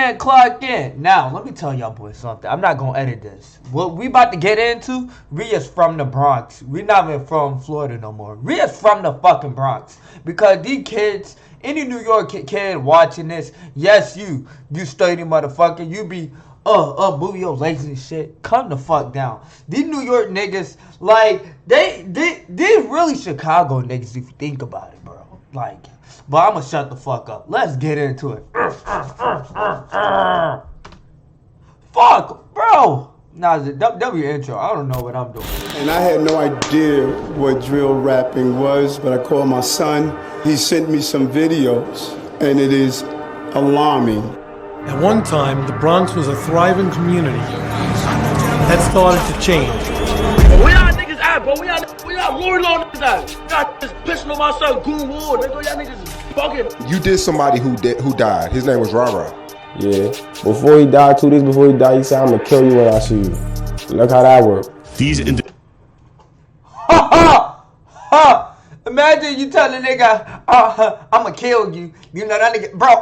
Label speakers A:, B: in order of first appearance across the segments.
A: in, clock in. Now, let me tell y'all boys something. I'm not going to edit this. What we about to get into, Ria's from the Bronx. We not even from Florida no more. Ria's from the fucking Bronx. Because these kids, any New York kid watching this, yes, you sturdy motherfucker, you be, move your legs and shit. Come the fuck down. These New York niggas, like, they really Chicago niggas if you think about it, bro. Like, but I'ma shut the fuck up. Let's get into it. Fuck, bro. Nah, that be your intro. I don't know what I'm doing.
B: And I had no idea what drill rapping was, but I called my son. He sent me some videos, and it is alarming.
C: At one time, the Bronx was a thriving community. That started to change.
D: Where y'all niggas at, bro? Where y'all Lord niggas at? Y'all just pissing on my son, Goon Ward, nigga. Y'all niggas is fucking.
E: You did somebody who died. His name was Rara.
F: Yeah. Before he died, 2 days before he died, he said, "I'm gonna kill you when I see you." Look how that worked.
A: Imagine you tell a nigga, I'ma kill you. You know that nigga, bro.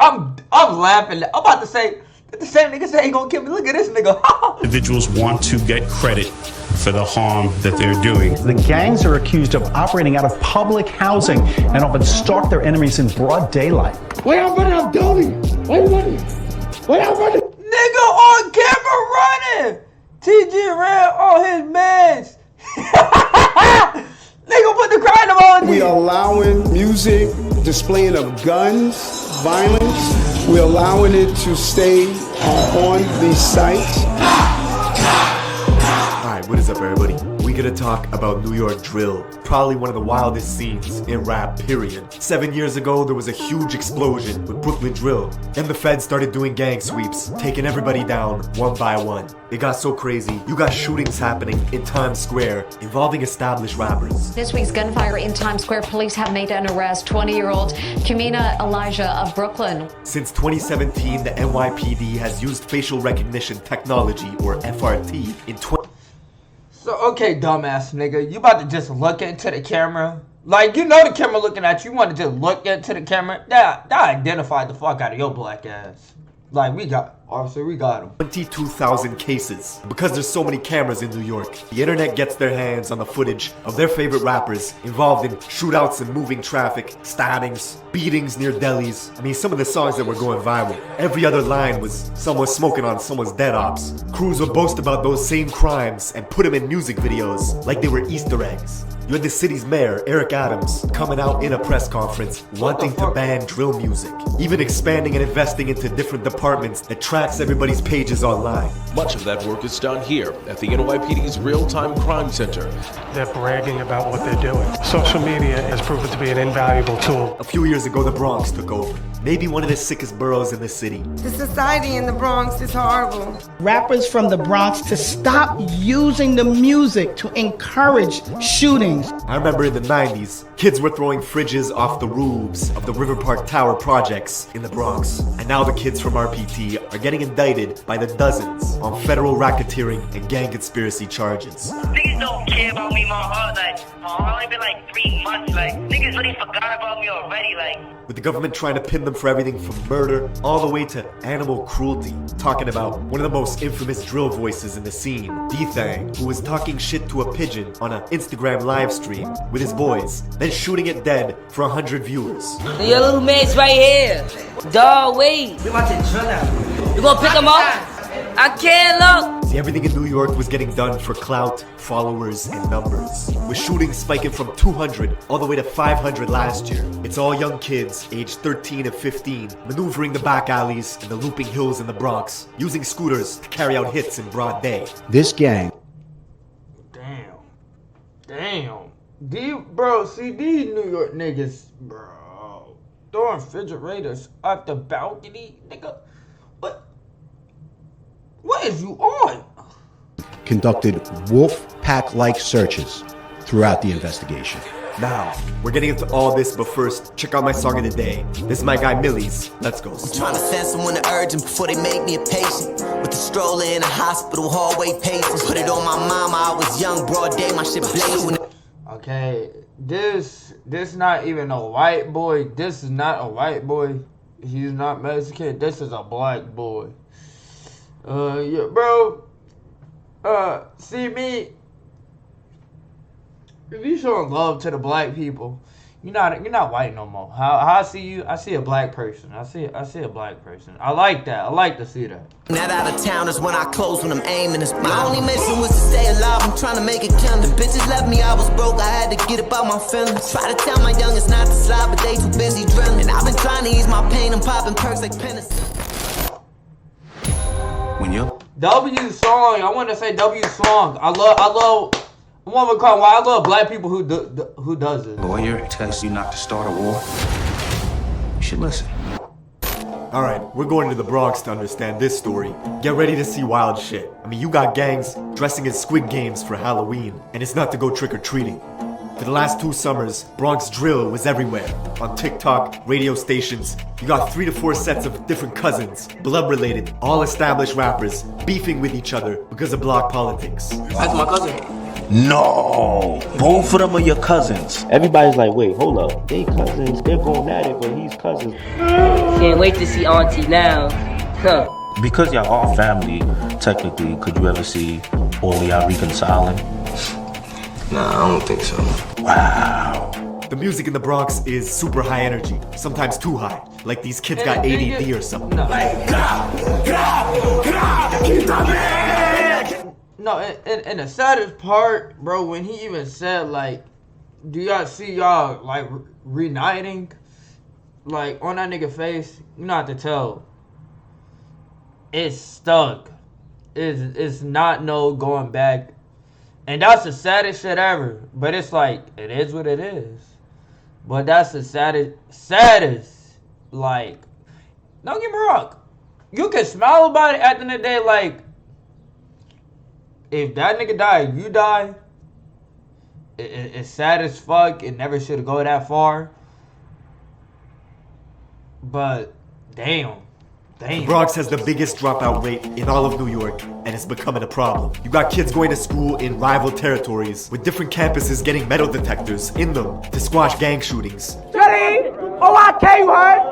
A: I'm laughing. I'm about to say the same nigga say he gonna kill me. Look at this nigga.
G: Individuals want to get credit for the harm that they're doing.
H: The gangs are accused of operating out of public housing and often stalk their enemies in broad daylight.
D: Where y'all running? I'm doing. Where you running? Where y'all running?
A: Nigga on camera running. TG ran on his mans. Nigga put the crying emoji.
B: We allowing music, displaying of guns, violence. We're allowing it to stay on these sites.
I: Alright, what is up everybody? We're gonna talk about New York drill. Probably one of the wildest scenes in rap, period. 7 years ago, there was a huge explosion with Brooklyn drill. Then the feds started doing gang sweeps, taking everybody down one by one. It got so crazy, you got shootings happening in Times Square involving established rappers.
J: This week's gunfire in Times Square, police have made an arrest. 20-year-old Kamina Elijah of Brooklyn.
I: Since 2017, the NYPD has used facial recognition technology, or FRT, in
A: So, okay, dumbass nigga, you about to just look into the camera? Like, you know the camera looking at you, want to just look into the camera? That identified the fuck out of your black ass. Like, obviously we got him.
I: 22,000 cases. Because there's so many cameras in New York, the internet gets their hands on the footage of their favorite rappers involved in shootouts and moving traffic, stabbings, beatings near delis. I mean, some of the songs that were going viral. Every other line was someone smoking on someone's dead ops. Crews would boast about those same crimes and put them in music videos like they were Easter eggs. You had the city's mayor, Eric Adams, coming out in a press conference wanting to ban drill music, even expanding and investing into different departments that tracks everybody's pages online.
K: Much of that work is done here at the NYPD's Real-Time Crime Center.
C: They're bragging about what they're doing. Social media has proven to be an invaluable tool.
I: A few years ago, the Bronx took over. Maybe one of the sickest boroughs in the city.
L: The society in the Bronx is horrible.
M: Rappers from the Bronx to stop using the music to encourage shootings.
I: I remember in the 90s, kids were throwing fridges off the roofs of the River Park Tower projects in the Bronx. And now the kids from RPT are getting indicted by the dozens on federal racketeering and gang conspiracy charges.
N: Niggas don't care about me, my heart, only been like 3 months, niggas really forgot about me already,
I: With the government trying to pin them for everything from murder all the way to animal cruelty. Talking about one of the most infamous drill voices in the scene, D-Thang, who was talking shit to a pigeon on an Instagram live stream with his boys, then shooting it dead for 100 viewers.
O: Your little mate's right here. Dog, wait. We about to drill out. You gonna pick him up? I can't look.
I: See, everything in New York was getting done for clout, followers, and numbers. With shootings spiking from 200 all the way to 500 last year. It's all young kids, aged 13 and 15, maneuvering the back alleys and the looping hills in the Bronx, using scooters to carry out hits in broad day.
H: This gang.
A: Damn. Bro, see these New York niggas, bro, throwing refrigerators off the balcony, nigga. What is you on?
H: Conducted wolf pack-like searches throughout the investigation.
I: Now, we're getting into all this, but first, check out my song of the day. This is my guy Millie's. Let's go.
P: I'm trying to send someone to urgent before they make me a patient. With the stroller in a hospital hallway pacing. Put it on my mama, I was young, broad day, my shit blazing.
A: Okay, this not even a white boy. This is not a white boy. He's not Mexican. This is a black boy. Yeah, bro. See me. If you showing love to the black people, you're not white no more. How I see you, I see a black person. I see a black person. I like that. I like to see that.
P: That out of towners when I close when I'm aiming. My only mission was to stay alive. I'm trying to make it count. The bitches left me, I was broke. I had to get about my feelings. Try to tell my youngest not to slide, but they too busy drilling. And I've been trying to ease my pain and popping perks like penicillin.
Q: When you
A: W song, I want to say W song. I love. One would call why I love black people who does it.
Q: lawyer tells you not to start a war, you should listen.
I: Alright, we're going to the Bronx to understand this story. Get ready to see wild shit. I mean, you got gangs dressing as Squid Games for Halloween, and it's not to go trick-or-treating. For the last 2 summers, Bronx drill was everywhere. On TikTok, radio stations, you got 3 to 4 sets of different cousins, blood-related, all established rappers, beefing with each other because of block politics.
O: That's my cousin.
Q: No, both of them are your cousins.
R: Everybody's like, wait, hold up. They cousins, they're going at it, but he's cousins.
O: Can't wait to see Auntie now. Huh.
Q: Because y'all all family, technically, could you ever see all of y'all reconciling?
R: Nah, I don't think so.
Q: Wow.
I: The music in the Bronx is super high energy, sometimes too high. Like these kids got ADD or something.
A: No, and the saddest part, bro, when he even said, like, do y'all see y'all, like, reuniting? Like, on that nigga face, you not to tell. It's stuck. It's not no going back. And that's the saddest shit ever. But it's like, it is what it is. But that's the saddest. Like, don't get me wrong. You can smile about it at the end of the day, like, if that nigga died, you die. It's sad as fuck. It never should go that far. But, damn.
I: The Bronx has the biggest dropout rate in all of New York, and it's becoming a problem. You got kids going to school in rival territories, with different campuses getting metal detectors in them to squash gang shootings.
O: Jelly! OIK, you heard?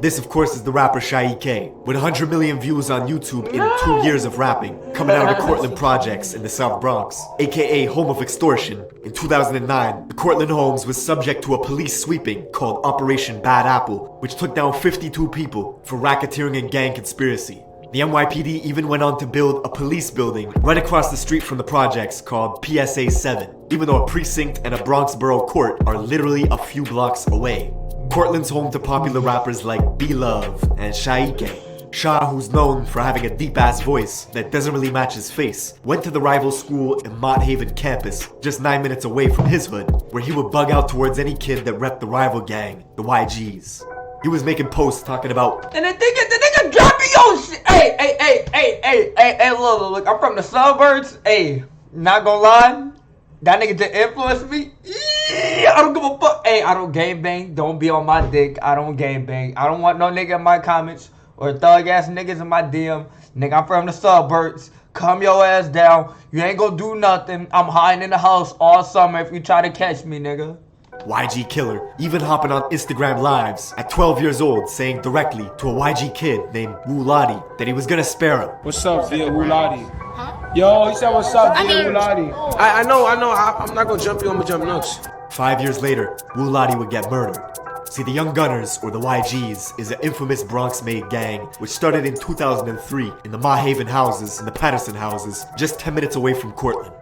I: This, of course, is the rapper Shaik, with 100 million views on YouTube in 2 years of rapping, coming out of the Cortland Projects in the South Bronx, aka home of extortion. In 2009, the Cortland homes was subject to a police sweeping called Operation Bad Apple, which took down 52 people for racketeering and gang conspiracy. The NYPD even went on to build a police building right across the street from the projects called PSA 7, even though a precinct and a Bronx borough court are literally a few blocks away. Cortland's home to popular rappers like B-Love and Shaik. Shah, who's known for having a deep-ass voice that doesn't really match his face, went to the rival school in Mott Haven campus, just 9 minutes away from his hood, where he would bug out towards any kid that repped the rival gang, the YGs. He was making posts talking about,
A: and the nigga dropping your shit. Hey, look, I'm from the suburbs. Hey, not gonna lie, that nigga just influenced me. I don't give a fuck. Hey, I don't gangbang. Don't be on my dick. I don't gangbang. I don't want no nigga in my comments or thug ass niggas in my DM. Nigga, I'm from the suburbs. Calm your ass down. You ain't gonna do nothing. I'm hiding in the house all summer if you try to catch me, nigga.
I: YG Killer even hopping on Instagram lives at 12 years old saying directly to a YG kid named Wu Lottie that he was gonna spare him.
S: What's up, Via Wu Lottie? Yo, he said what's up, Via Wu Lottie? I know. I'm not gonna jump you, I'm gonna jump nuts.
I: 5 years later, Wu Lottie would get murdered. See, the Young Gunners, or the YGs, is an infamous Bronx-made gang which started in 2003 in the Mott Haven houses and the Patterson houses, just 10 minutes away from Cortland.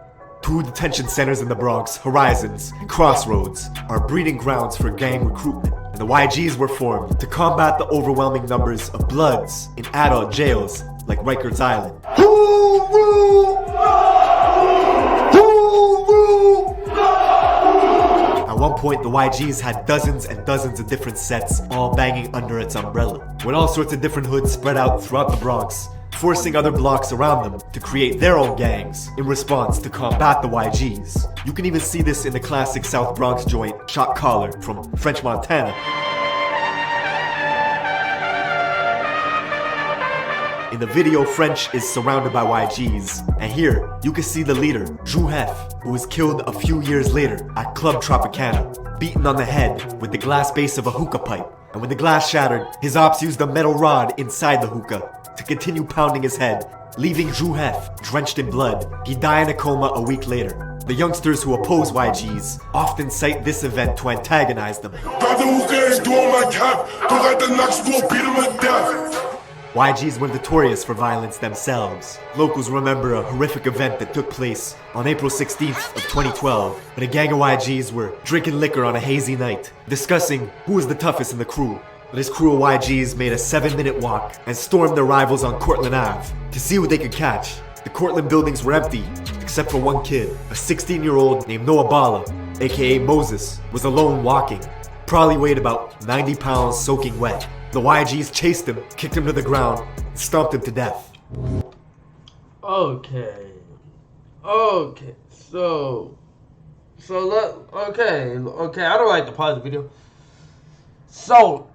I: 2 detention centers in the Bronx, Horizons and Crossroads, are breeding grounds for gang recruitment, and the YGs were formed to combat the overwhelming numbers of Bloods in adult jails like Rikers Island. At one point, the YGs had dozens and dozens of different sets all banging under its umbrella, with all sorts of different hoods spread out throughout the Bronx, forcing other blocks around them to create their own gangs in response to combat the YGs. You can even see this in the classic South Bronx joint, Shot Caller from French Montana. In the video, French is surrounded by YGs, and here you can see the leader, Drew Hef, who was killed a few years later at Club Tropicana. beaten on the head with the glass base of a hookah pipe. And when the glass shattered, his ops used a metal rod inside the hookah to continue pounding his head, leaving Drew Hef drenched in blood. He'd die in a coma a week later. The youngsters who oppose YGs often cite this event to antagonize them. YGs were notorious for violence themselves. Locals remember a horrific event that took place on April 16th of 2012 when a gang of YGs were drinking liquor on a hazy night, discussing who was the toughest in the crew. This crew of YGs made a 7-minute walk and stormed their rivals on Cortlandt Ave to see what they could catch. The Cortlandt buildings were empty, except for one kid. A 16-year-old named Noah Bala, aka Moses, was alone walking. Probably weighed about 90 pounds soaking wet. The YGs chased him, kicked him to the ground, and stomped him to death.
A: Okay, so okay, I don't like to pause the video. So,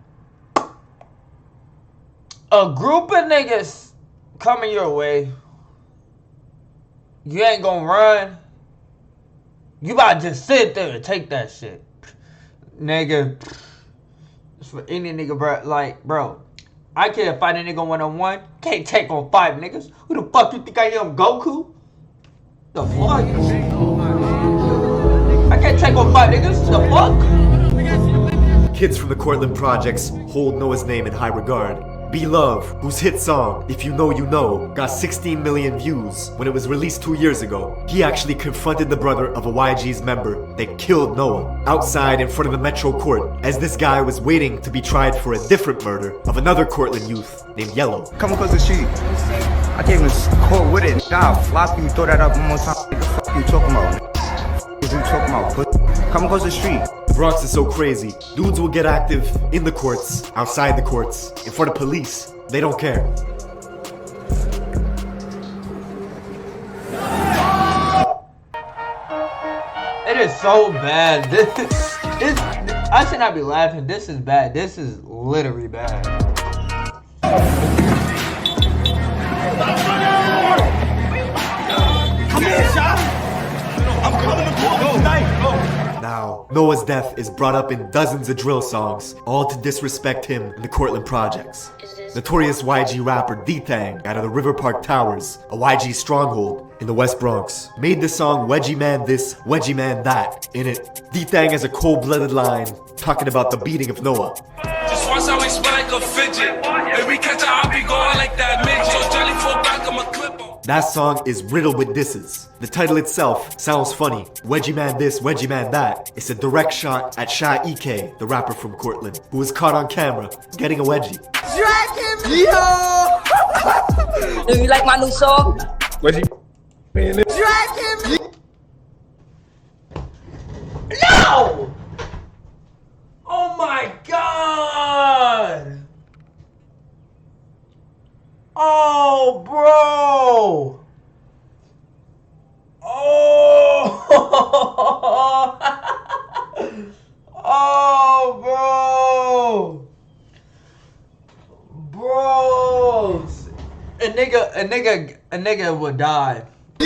A: a group of niggas coming your way, you ain't gonna run. You about to just sit there and take that shit. Nigga, it's for any nigga, bro. Like, bro, I can't fight a nigga one-on-one. Can't take on 5 niggas. Who the fuck you think I am, Goku? The fuck? I can't take on 5 niggas. The fuck?
I: Kids from the Cortlandt projects hold Noah's name in high regard. Be Love, whose hit song, If You Know You Know, got 16 million views when it was released 2 years ago. He actually confronted the brother of a YG's member that killed Noah outside in front of the Metro Court as this guy was waiting to be tried for a different murder of another Cortlandt youth named Yellow.
T: Come across the street. I came to court with it. Nah, flop you, throw that up one more time. What the fuck you talking about? What you talking about? Come across the street.
I: The Bronx is so crazy. Dudes will get active in the courts, outside the courts, in front of police. They don't care.
A: It is so bad. I should not be laughing. This is bad. This is literally bad.
T: Come here, shot. I'm coming to court tonight.
I: Now, Noah's death is brought up in dozens of drill songs, all to disrespect him in the Cortlandt projects. Notorious YG rapper D-Thang out of the River Park Towers, a YG stronghold in the West Bronx, made the song Wedgie Man This, Wedgie Man That. In it, D-Thang has a cold-blooded line talking about the beating of Noah.
U: Just watch how we spin like a fidget. If we catch a hop, we going like that midget. So Johnny fall back, I'm a clip.
I: That song is riddled with disses. The title itself sounds funny. Wedgie Man This, Wedgie Man That. It's a direct shot at Shy EK, the rapper from Cortlandt, who was caught on camera getting a wedgie.
L: Drag him! Yo!
O: Do you like my new song?
S: Wedgie Man This.
L: Drag him!
A: No! Oh my god! Oh, bro! Oh! Oh, bro! Bros! A nigga would die. A nigga would die.
O: Do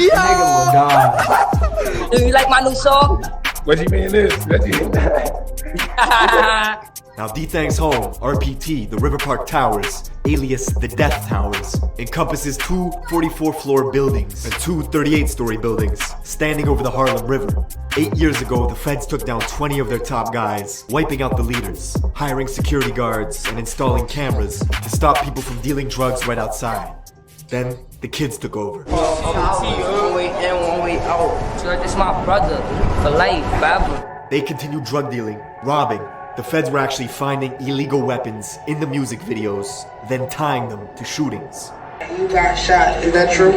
O: you like my new song?
S: Wedgie Man This. Wedgie That.
I: Now D-Thang's home, RPT, the River Park Towers, alias the Death Towers, encompasses 2 44-floor buildings and 2 38-story buildings standing over the Harlem River. 8 years ago, the feds took down 20 of their top guys, wiping out the leaders, hiring security guards, and installing cameras to stop people from dealing drugs right outside. Then, the kids took over.
O: One way in, one way out. So this is my brother for life, forever.
I: They continued drug dealing, robbing. The feds were actually finding illegal weapons in the music videos, then tying them to shootings.
T: You got shot, is that true?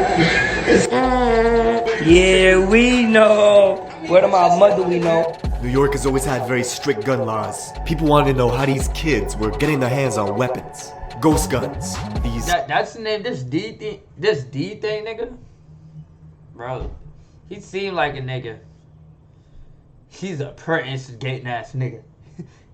O: Yeah, we know. Word of my mother, we know.
I: New York has always had very strict gun laws. People wanted to know how these kids were getting their hands on weapons. Ghost guns.
A: That's the name. This D thing, nigga. Bro, he seemed like a nigga. He's a per instigating ass nigga.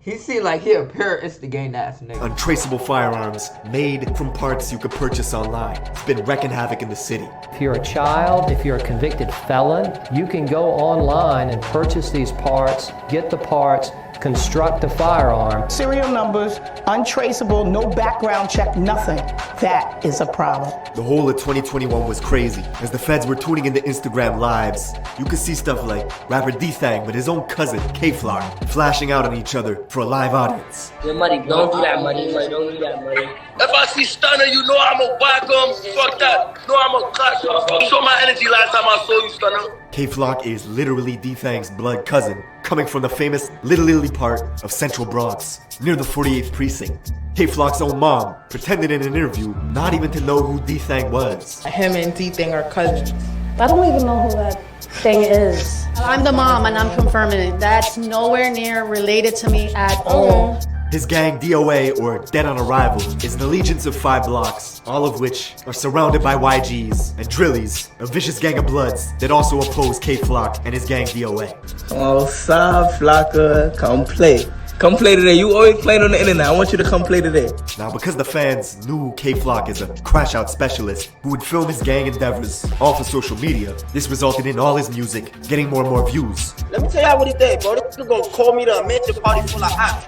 A: He seemed like he a pure instigating ass nigga.
I: Untraceable firearms made from parts you could purchase online. It's been wrecking havoc in the city.
E: If you're a child, if you're a convicted felon, you can go online and purchase these parts, get the parts, construct a firearm.
M: Serial numbers, untraceable, no background check, nothing. That is a problem.
I: The whole of 2021 was crazy. As the feds were tuning into Instagram lives, you could see stuff like rapper D-Thang with his own cousin, K-Flock, flashing out on each other for a live audience.
O: Your money, don't do that money. Don't do that money.
D: If I see Stunner, you know I'ma whack him. Fuck that. You know I'ma clash him. Show my energy last time I saw you, Stunner.
I: K-Flock is literally D-Thang's blood cousin, coming from the famous Little Italy part of Central Bronx, near the 48th precinct. K-Flock's own mom pretended in an interview not even to know who D-Thang was.
V: Him and D-Thang are cousins.
W: I don't even know who that thing is. I'm the mom and I'm confirming it. That's nowhere near related to me at all.
I: His gang, DOA, or Dead on Arrival, is an allegiance of 5 blocks, all of which are surrounded by YGs and Drillies, a vicious gang of bloods that also oppose K-Flock and his gang, DOA.
V: Oh, Sa Flocka, come play. Come play today. You always playing on the internet. I want you to come play today.
I: Now, because the fans knew K-Flock is a crash-out specialist who would film his gang endeavors all for social media, this resulted in all his music getting more and more views.
L: Let me tell y'all what he did, bro. This nigga gonna call me to a mansion party full of hot.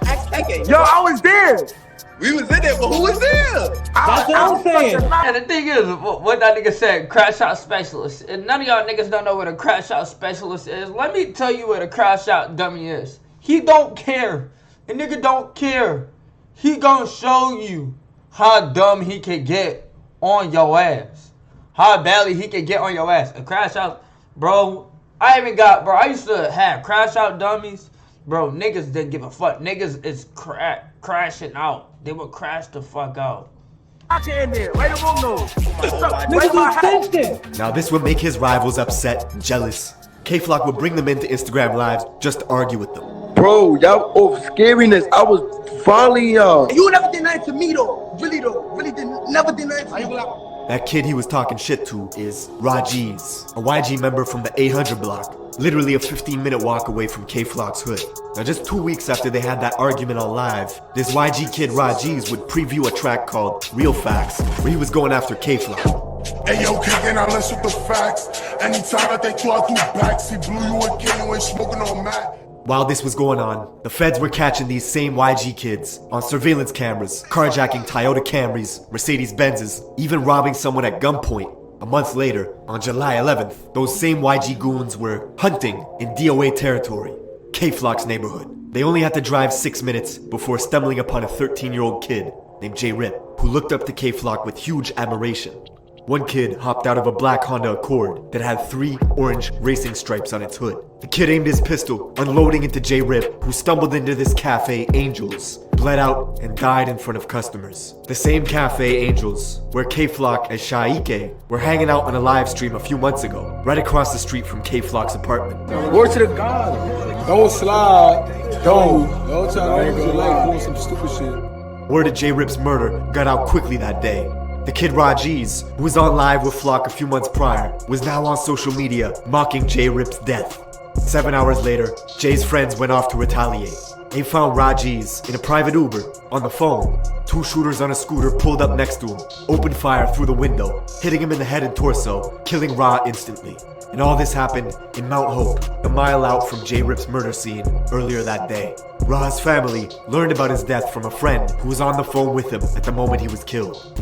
V: Yo, I was there.
L: We was in there, but who was there?
V: That's what I'm saying.
A: And the thing is, what that nigga said, crash out specialist. And none of y'all niggas don't know what a crash out specialist is. Let me tell you what a crash out dummy is. He don't care. The nigga don't care. He gonna show you how dumb he can get on your ass. How badly he can get on your ass. A crash out, bro. I used to have crash out dummies. Bro, niggas didn't give a fuck. Niggas is crashing out. They would crash the fuck out.
I: Now this would make his rivals upset and jealous. K-Flock would bring them into Instagram Lives just to argue with them.
L: Bro, y'all off scariness. I was following y'all. You never did nothing to me though. Really never did nothing to me.
I: That kid he was talking shit to is Rajiz, a YG member from the 800 block, literally a 15-minute walk away from K-Flock's hood. Now just 2 weeks after they had that argument on Live, this YG kid Rajiz would preview a track called Real Facts, where he was going after K-Flock.
X: Hey yo, kicking out less with the facts. Anytime that they try to backseat, blew you again, you ain't smoking on Mac.
I: While this was going on, the feds were catching these same YG kids on surveillance cameras, carjacking Toyota Camrys, Mercedes-Benzes, even robbing someone at gunpoint. A month later, on July 11th, those same YG goons were hunting in DOA territory, K-Flock's neighborhood. They only had to drive 6 minutes before stumbling upon a 13-year-old kid named J-Rip, who looked up to K-Flock with huge admiration. One kid hopped out of a black Honda Accord that had 3 orange racing stripes on its hood. The kid aimed his pistol, unloading into J-Rip, who stumbled into this cafe, Angels, bled out, and died in front of customers. The same cafe, Angels, where K-Flock and Shaike were hanging out on a live stream a few months ago, right across the street from K-Flock's apartment.
S: Word to the God. Don't slide. Don't try to make it like doing some stupid shit.
I: Word of J-Rip's murder got out quickly that day. The kid Rajiz, who was on Live with Flock a few months prior, was now on social media mocking J-Rip's death. 7 hours later, Jay's friends went off to retaliate. They found Rajiz in a private Uber on the phone. 2 shooters on a scooter pulled up next to him, opened fire through the window, hitting him in the head and torso, killing Ra instantly. And all this happened in Mount Hope, a mile out from J-Rip's murder scene earlier that day. Ra's family learned about his death from a friend who was on the phone with him at the moment he was killed.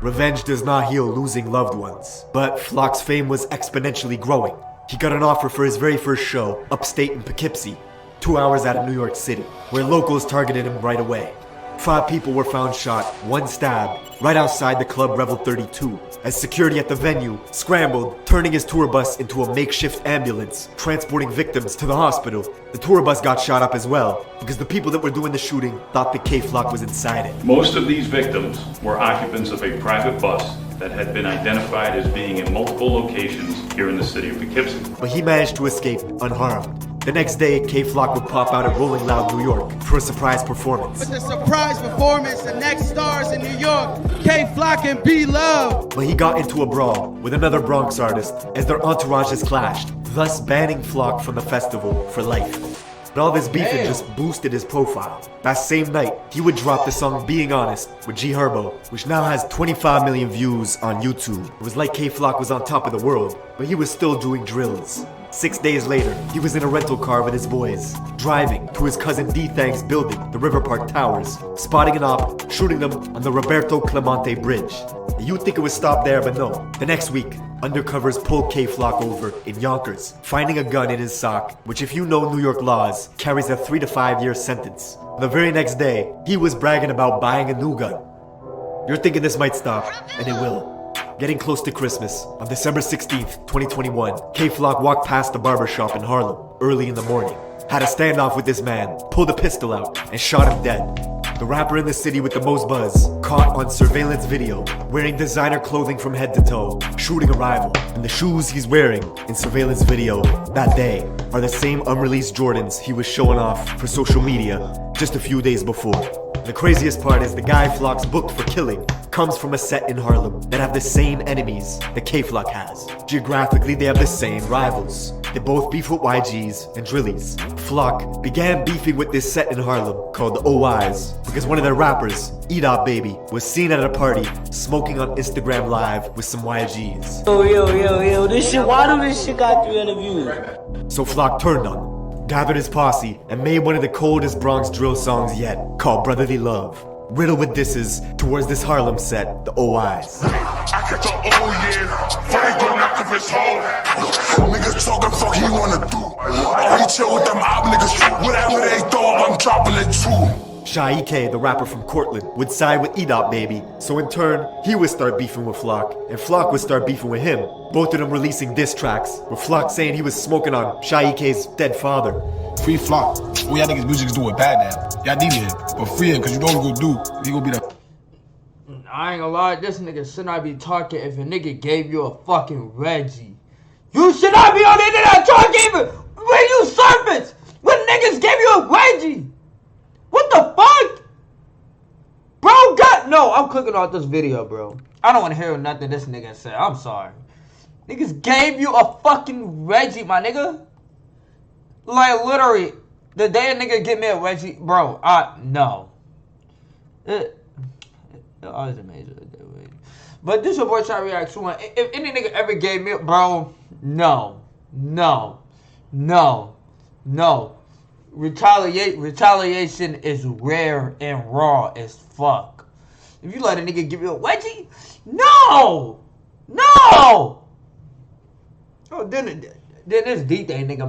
I: Revenge does not heal losing loved ones, but Flock's fame was exponentially growing. He got an offer for his very first show, upstate in Poughkeepsie, 2 hours out of New York City, where locals targeted him right away. 5 people were found shot, 1 stabbed, right outside the club Revel 32, as security at the venue scrambled, turning his tour bus into a makeshift ambulance, transporting victims to the hospital. The tour bus got shot up as well, because the people that were doing the shooting thought the K-Flock was inside it.
Y: Most of these victims were occupants of a private bus that had been identified as being in multiple locations here in the city of Poughkeepsie.
I: But he managed to escape unharmed. The next day, K-Flock would pop out at Rolling Loud, New York for a surprise performance.
L: With a surprise performance, the next stars in New York, K-Flock and B-Love.
I: But he got into a brawl with another Bronx artist as their entourages clashed, thus banning Flock from the festival for life. And all this beefing just boosted his profile. That same night, he would drop the song Being Honest with G Herbo, which now has 25 million views on YouTube. It was like K-Flock was on top of the world, but he was still doing drills. 6 days later, he was in a rental car with his boys, driving to his cousin D-Thang's building, the River Park Towers, spotting an op, shooting them on the Roberto Clemente Bridge. You'd think it would stop there, but no. The next week, undercovers pulled K-Flock over in Yonkers, finding a gun in his sock, which if you know New York laws, carries a 3 to 5 year sentence. The very next day, he was bragging about buying a new gun. You're thinking this might stop, and it will. Getting close to Christmas, on December 16th, 2021, K-Flock walked past the barbershop in Harlem early in the morning. Had a standoff with this man, pulled a pistol out, and shot him dead. The rapper in the city with the most buzz, caught on surveillance video, wearing designer clothing from head to toe, shooting a rival. And the shoes he's wearing in surveillance video that day are the same unreleased Jordans he was showing off for social media just a few days before. The craziest part is the guy Flock's booked for killing comes from a set in Harlem that have the same enemies that K-Flock has. Geographically, they have the same rivals. They both beef with YGs and Drillies. Flock began beefing with this set in Harlem called the OIs because one of their rappers, Edop Baby, was seen at a party smoking on Instagram Live with some YGs.
V: Yo, this shit, why do this shit got 300 views?
I: So Flock turned on him, gathered his posse, and made one of the coldest Bronx drill songs yet, called Brotherly Love. Riddled with disses towards this Harlem set, the OIs.
X: I catch a fight go knock off his hoe. Niggas talking fuck he wanna do. I chill with them op niggas, whatever they thought, I'm dropping it too.
I: Shaike, the rapper from Cortland, would side with Edop Baby, so in turn, he would start beefing with Flock, and Flock would start beefing with him. Both of them releasing diss tracks, with Flock saying he was smoking on Shaike's dead father.
B: Free Flock. All y'all niggas music's doing bad now. Y'all need him, but free him, cause you know what he gonna do. He gonna be the...
A: I ain't gonna lie, this nigga should not be talking if a nigga gave you a fucking Reggie. You should not be on the internet talking when you surface! When niggas gave you a Reggie! What the fuck? Bro, no, I'm clicking off this video, bro. I don't want to hear nothing this nigga said. I'm sorry. Niggas gave you a fucking Reggie, my nigga. Like, literally, the day a nigga get me a Reggie, bro, no. It always amazing. But this your boy Shot Reacts 1. If any nigga ever gave me, bro, no. Retaliation is rare and raw as fuck. If you let a nigga give you a wedgie, no. Oh, then this D-Thing nigga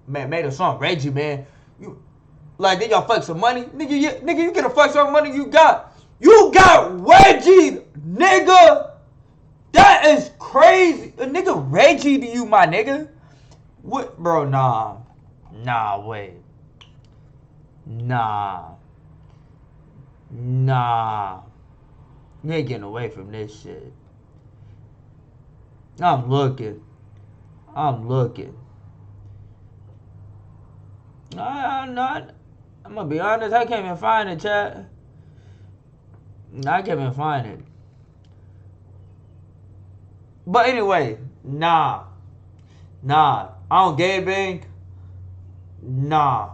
A: made a song, Reggie, man. You like, did y'all fuck some money, nigga? You get a fuck some money. You got Reggie, nigga. That is crazy. A nigga Reggie to you, my nigga. What, bro? Nah, wait. Nah. You ain't getting away from this shit. I'm looking. I'm gonna be honest, I can't even find it, chat. I can't even find it. But anyway, nah. I don't gangbang. Nah.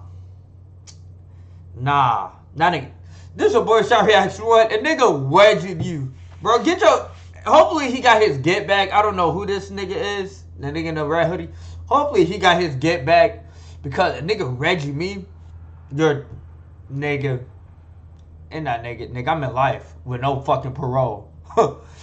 A: Nigga. This a boy Shot Reacts 1. A nigga wedging you. Bro, get your... Hopefully he got his get back. I don't know who this nigga is. The nigga in the red hoodie. Hopefully he got his get back. Because a nigga Reggie me. You're... Nigga. And that nigga, I'm in life. With no fucking parole.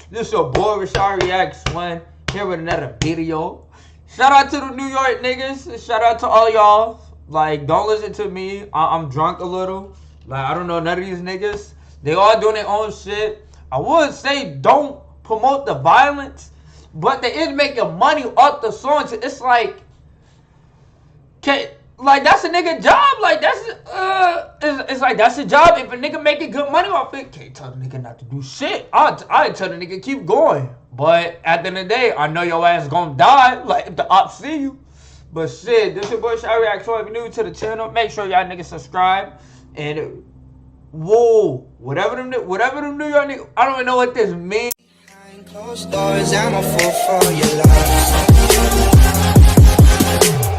A: This your boy Shot Reacts 1. Here with another video. Shout out to the New York niggas. Shout out to all y'all. Like, don't listen to me. I'm drunk a little. Like, I don't know none of these niggas. They all doing their own shit. I would say don't promote the violence, but they is making money off the songs. It's like, that's a nigga job. Like, it's like, that's a job. If a nigga making good money off it, can't tell the nigga not to do shit. I tell the nigga keep going. But at the end of the day, I know your ass gonna die. Like, if the ops see you. But shit, this your boy Shot Reacts 1. If you're new to the channel, make sure y'all niggas subscribe. And whoa, whatever them New York niggas, I don't even know what this means.
P: Closed doors, I'm a fool for your love.